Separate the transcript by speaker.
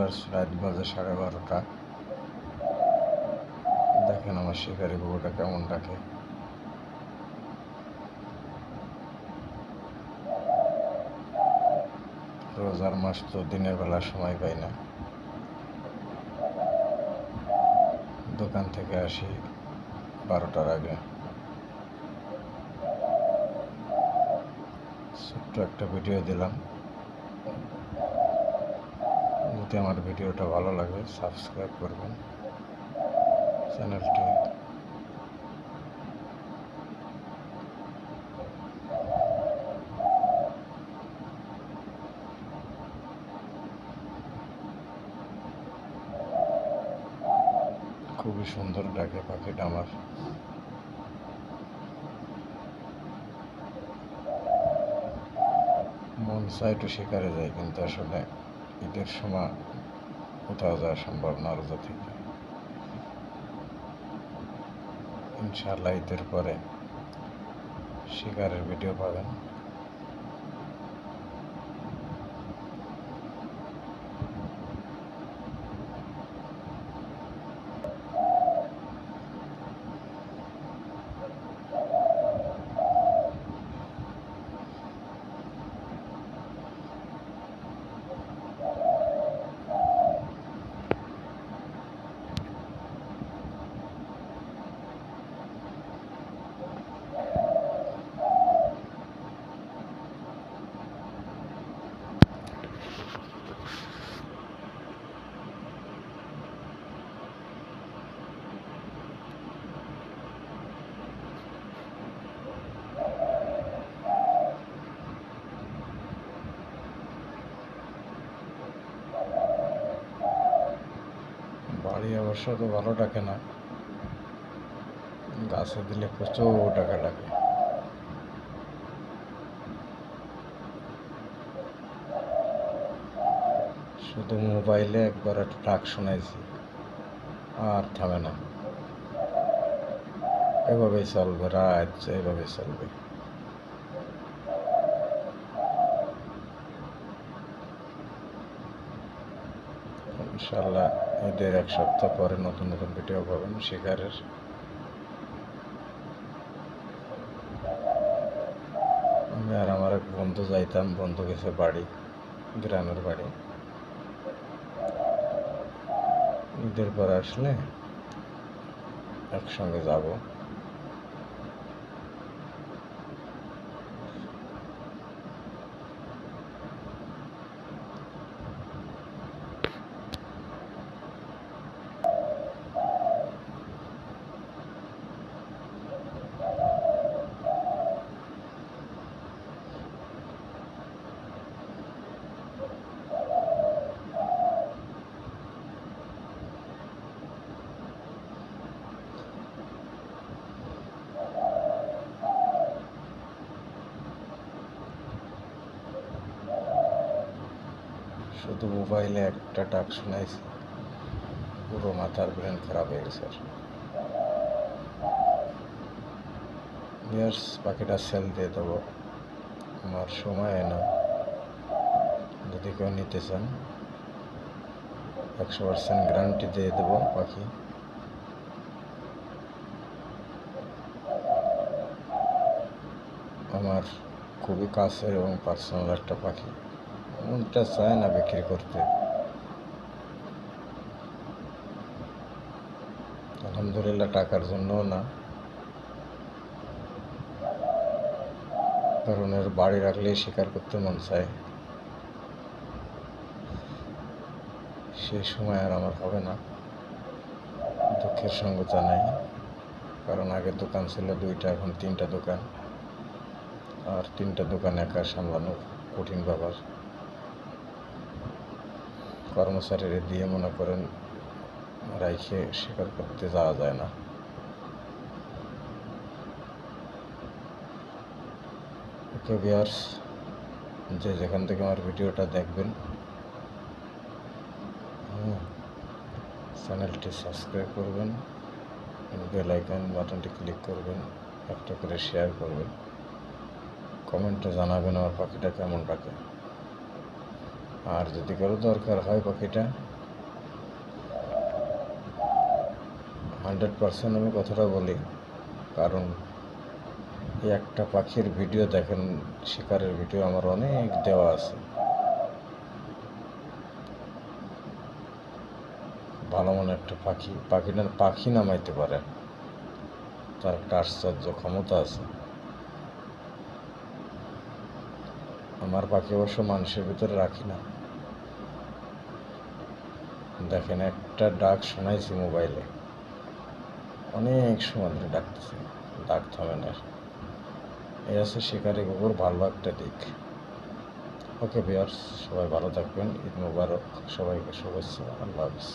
Speaker 1: Viewers, রাত বাজে 12:30। দেখেন আমার শিকারি ঘুঘুটা কেমন ডাকে। রোজার মাস তো দিনের বেলা সময় পাই না। দোকান থেকে আসি 12টার আগে। ছোট্ট একটা ভিডিও দিলাম। যদি আমার ভিডিওটা ভালো লাগে সাবস্ক্রাইব করবেন চ্যানেলটি। খুবই সুন্দর ডাকে পাখিটা আমার। মন চায় একটু শিকারে যায়, কিন্তু আসলে ঈদের সময় কোথাও যাওয়া সম্ভব না রোজা থেকে। ইনশাআল্লাহ ঈদের পরে শিকারের ভিডিও পাবেন। বাড়ি অবশ্য তো ভালো ডাকে না, গাছে দিলে প্রচুর ডাকে ডাকে। শুধু মোবাইলে একবার একটা ডাক শোনাইছি, আর থামে না। এভাবেই চলবে, রাত এভাবেই চলবে। ইনশাআল্লাহ ঈদের 1 সপ্তাহ পরে নতুন নতুন ভিডিও পাবেন শিকারের। আমি আর আমার এক বন্ধু যাইতাম, বন্ধু গেছে বাড়ি, গ্রামের বাড়ি। ঈদের পর আসলে একসঙ্গে যাব। শুধু মোবাইলে একটা ডাক শোনাইছি, পুরো মাথার ব্রেন খারাপ হয়ে গেছে। ইয়ার্স, পাখিটা সেল দিয়ে দেবো, আমার সময় হয় না। যদি কেউ নিতে চান 100% গ্যারান্টি দিয়ে দেবো পাখি। আমার খুবই কাছের এবং পার্সোনাল একটা পাখি। মনটা চায় না বিক্রি করতে। আলহামদুলিল্লাহ, টাকার জন্যও না, কারণ এর বাড়ি রাখলেই শিকার করতে মন চায়। সেই সময় আর আমার হবে না, দুঃখের সঙ্গে জানাই। কারণ আগে দোকান ছিল 2টা, এখন 3টা দোকান, আর 3টা দোকান একা সামলানো কঠিন ব্যাপার। কর্মচারীরা দিয়ে মনে করেন রাইখে শিকার করতে যাওয়া যায় না। ওকে ভিউয়ার্স, যে যেখান থেকে আমার ভিডিওটা দেখবেন, চ্যানেলটি সাবস্ক্রাইব করবেন, বেল আইকন বাটনটি ক্লিক করবেন, একটা করে শেয়ার করবেন, কমেন্টে জানাবেন আমার পাখিটা কেমন ডাকে। আর যদি কারো দরকার হয় পাখিটা, 100% আমি কথাটা বলি, কারণ এই একটা পাখির ভিডিও দেখেন, শিকারের ভিডিও আমার অনেক দেওয়া আছে। ভালো মনে একটা পাখি নামাইতে পারে, তার একটা আশ্চর্য ক্ষমতা আছে। আমার পাখি অবশ্য মানুষের ভিতরে রাখি না। দেখেন, একটা ডাক শোনাইছি মোবাইলে, অনেক সময় ধরে ডাকতেছে, ডাক থামে না। এই আছে শিকারি কুকুর ভালো একটা দিক। ওকে ভিউয়ার্স, সবাই ভালো থাকবেন। ঈদ মোবারক, সবাইকে শুভেচ্ছা। আল্লাহ হাফিজ।